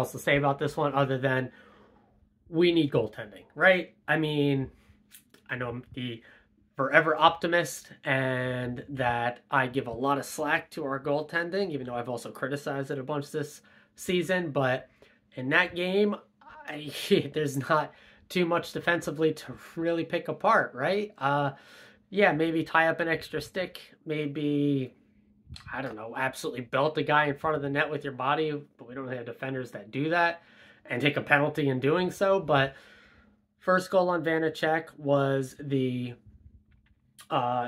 else to say about this one other than we need goaltending, right? I mean, I know I'm the forever optimist and that I give a lot of slack to our goaltending, even though I've also criticized it a bunch this season. But in that game, there's not too much defensively to really pick apart, right? Yeah, maybe tie up an extra stick, maybe, I don't know, absolutely belt the guy in front of the net with your body, but we don't really have defenders that do that and take a penalty in doing so. But first goal on Vanacek was the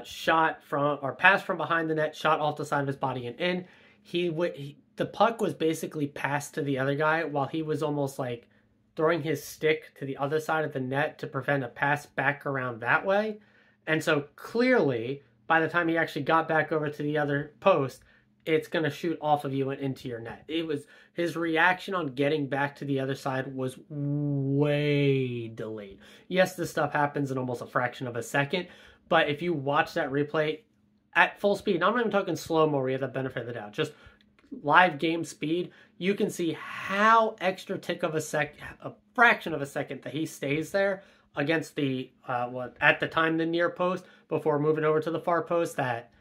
shot from, or pass from behind the net, shot off the side of his body and in. The puck was basically passed to the other guy while he was almost like throwing his stick to the other side of the net to prevent a pass back around that way. And so clearly, by the time he actually got back over to the other post, it's going to shoot off of you and into your net. It was, his reaction on getting back to the other side was way delayed. Yes, this stuff happens in almost a fraction of a second, but if you watch that replay at full speed, I'm not even talking slow-mo where you have the benefit of the doubt, just live game speed, you can see how extra tick of a fraction of a second that he stays there against the, at the time, the near post before moving over to the far post. That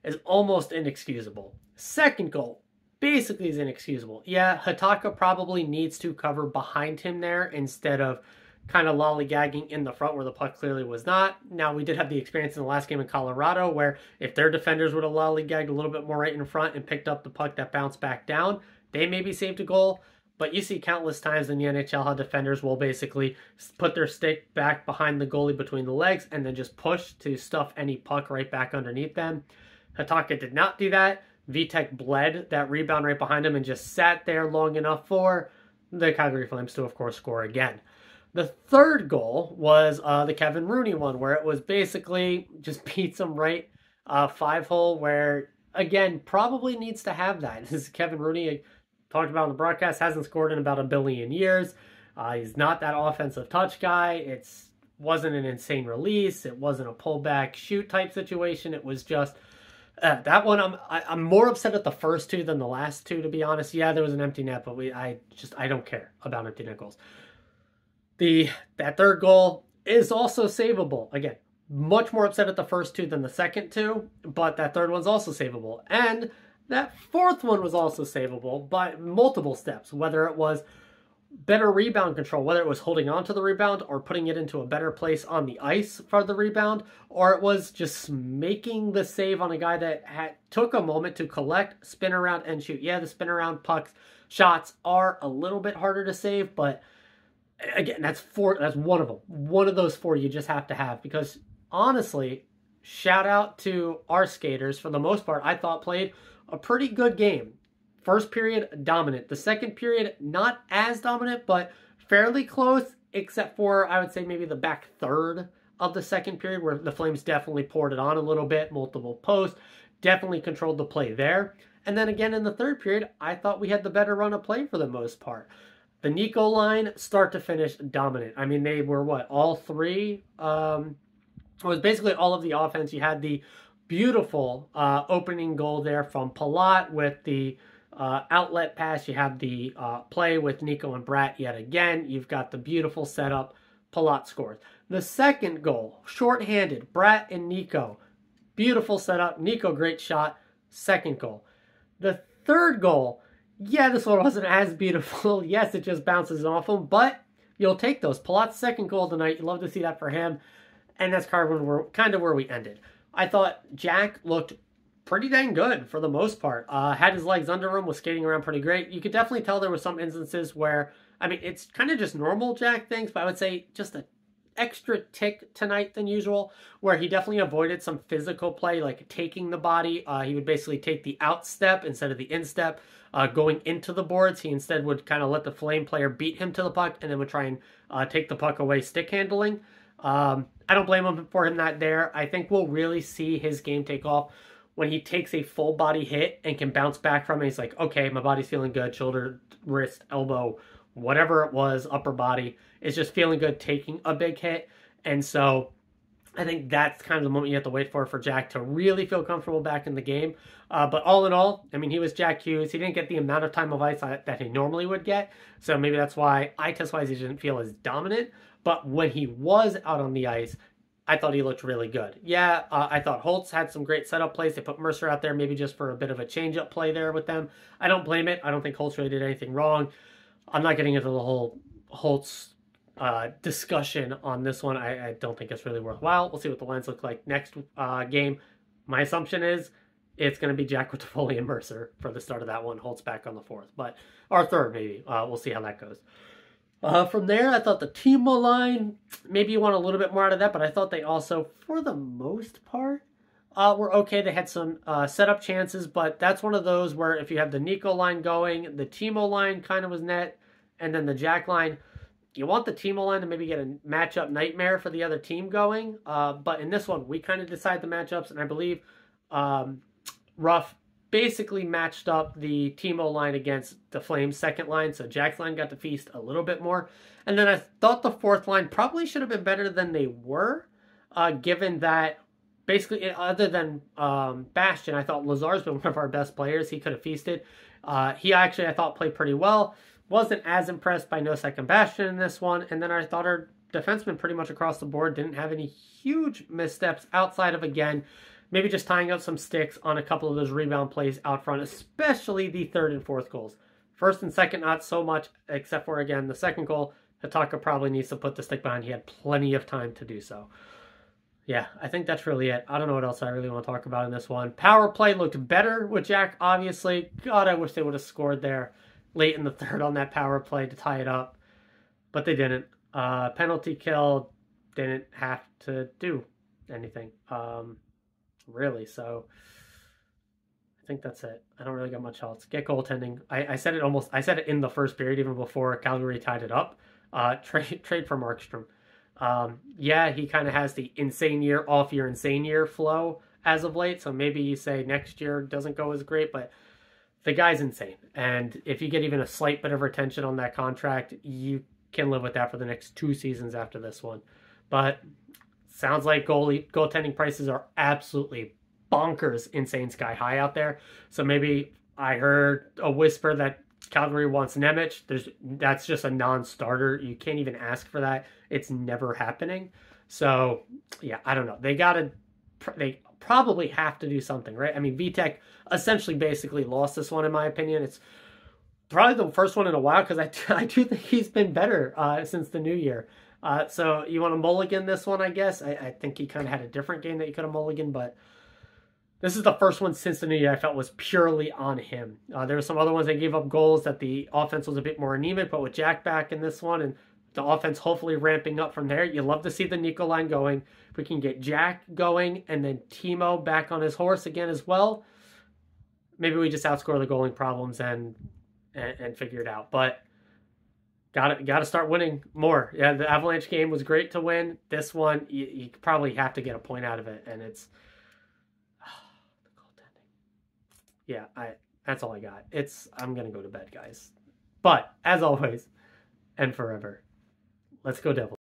is almost inexcusable. Second goal basically is inexcusable. Yeah, Hataka probably needs to cover behind him there instead of kind of lollygagging in the front where the puck clearly was not. Now, we did have the experience in the last game in Colorado where if their defenders would have lollygagged a little bit more right in front and picked up the puck that bounced back down, they maybe saved a goal. But you see countless times in the NHL how defenders will basically put their stick back behind the goalie between the legs and then just push to stuff any puck right back underneath them. Hataka did not do that. Vitek bled that rebound right behind him and just sat there long enough for the Calgary Flames to, of course, score again. The third goal was the Kevin Rooney one, where it was basically just beats him right 5-hole, where, again, probably needs to have that. This is Kevin Rooney, talked about on the broadcast, hasn't scored in about a billion years. He's not that offensive touch guy. It wasn't an insane release. It wasn't a pullback shoot type situation. It was just that one. I'm more upset at the first two than the last two, to be honest. Yeah, there was an empty net, but I don't care about empty net goals. That third goal is also savable. Again, much more upset at the first two than the second two, but that third one's also savable. And that fourth one was also savable by multiple steps, whether it was better rebound control, whether it was holding on to the rebound or putting it into a better place on the ice for the rebound, or it was just making the save on a guy that took a moment to collect, spin around, and shoot. Yeah, the spin around pucks shots are a little bit harder to save, but again, that's one of them. One of those four you just have to have, because honestly, shout out to our skaters. For the most part, I thought played a pretty good game. First period, dominant. The second period, not as dominant, but fairly close, except for, I would say, maybe the back third of the second period, where the Flames definitely poured it on a little bit, multiple posts, definitely controlled the play there. And then again in the third period, I thought we had the better run of play for the most part. The Nico line, start to finish, dominant. I mean, they were, all three? It was basically all of the offense. You had the beautiful opening goal there from Palat with the outlet pass. You have the play with Nico and Bratt yet again. You've got the beautiful setup. Palat scores. The second goal, shorthanded, Bratt and Nico. Beautiful setup. Nico, great shot. Second goal. The third goal, yeah, this one wasn't as beautiful. Yes, it just bounces off him, but you'll take those. Palat's second goal tonight. You love to see that for him. And that's kind of where we ended. I thought Jack looked pretty dang good for the most part. Had his legs under him, was skating around pretty great. You could definitely tell there were some instances where, I mean, it's kind of just normal Jack things, but I would say just an extra tick tonight than usual, where he definitely avoided some physical play, like taking the body. He would basically take the out step instead of the in step, going into the boards. He instead would kind of let the Flame player beat him to the puck and then would try and take the puck away stick handling. I don't blame him for him not there. I think we'll really see his game take off when he takes a full body hit and can bounce back from it. He's like, okay, my body's feeling good. Shoulder, wrist, elbow, whatever it was, upper body is just feeling good taking a big hit. And so I think that's kind of the moment you have to wait for Jack to really feel comfortable back in the game. But all in all, I mean, he was Jack Hughes. He didn't get the amount of time of ice that he normally would get. So maybe that's why eye test-wise he didn't feel as dominant. But when he was out on the ice, I thought he looked really good. Yeah, I thought Holtz had some great setup plays. They put Mercer out there maybe just for a bit of a change-up play there with them. I don't blame it. I don't think Holtz really did anything wrong. I'm not getting into the whole Holtz discussion on this one. I don't think it's really worthwhile. We'll see what the lines look like next game. My assumption is it's going to be Jack with Toffoli and Mercer for the start of that one. Holtz back on the fourth, or third maybe. We'll see how that goes. From there, I thought the Timo line, maybe you want a little bit more out of that, but I thought they also, for the most part, were okay. They had some setup chances, but that's one of those where if you have the Nico line going, the Timo line kind of was net, and then the Jack line, you want the Timo line to maybe get a matchup nightmare for the other team going. But in this one, we kind of decide the matchups, and I believe Ruff basically matched up the Timo line against the Flames' second line, so Jack's line got to feast a little bit more. And then I thought the fourth line probably should have been better than they were, given that basically, other than Bastian, I thought Lazar's been one of our best players. He could have feasted. He actually, I thought, played pretty well. Wasn't as impressed by no second Bastian in this one. And then I thought our defensemen pretty much across the board didn't have any huge missteps outside of, again, maybe just tying up some sticks on a couple of those rebound plays out front, especially the third and fourth goals. First and second, not so much, except for, again, the second goal. Hataka probably needs to put the stick behind. He had plenty of time to do so. Yeah, I think that's really it. I don't know what else I really want to talk about in this one. Power play looked better with Jack, obviously. God, I wish they would have scored there late in the third on that power play to tie it up. But they didn't. Penalty kill didn't have to do anything. Really, so I think that's it. I don't really got much else. Get goaltending. I said it in the first period, even before Calgary tied it up. Trade for Markstrom. Yeah, he kind of has the insane year, off year, insane year flow as of late. So maybe you say next year doesn't go as great, but the guy's insane. And if you get even a slight bit of retention on that contract, you can live with that for the next 2 seasons after this one. But sounds like goaltending prices are absolutely bonkers, insane, sky high out there. So maybe I heard a whisper that Calgary wants Nemec. That's just a non-starter. You can't even ask for that. It's never happening. So yeah, I don't know. They probably have to do something, right? I mean, Vitek essentially basically lost this one, in my opinion. It's probably the first one in a while, because I do think he's been better since the new year. So you want to mulligan this one, I guess. I think he kind of had a different game that you could have mulliganed, but this is the first one since the new year I felt was purely on him. There were some other ones that gave up goals that the offense was a bit more anemic, but with Jack back in this one and the offense hopefully ramping up from there, you love to see the Nico line going. If we can get Jack going and then Timo back on his horse again as well, maybe we just outscore the goaling problems and figure it out. But got to start winning more. Yeah, the Avalanche game was great to win. This one, you probably have to get a point out of it, and it's the goaltending. Yeah, that's all I got. I'm gonna go to bed, guys. But as always, and forever, let's go Devils.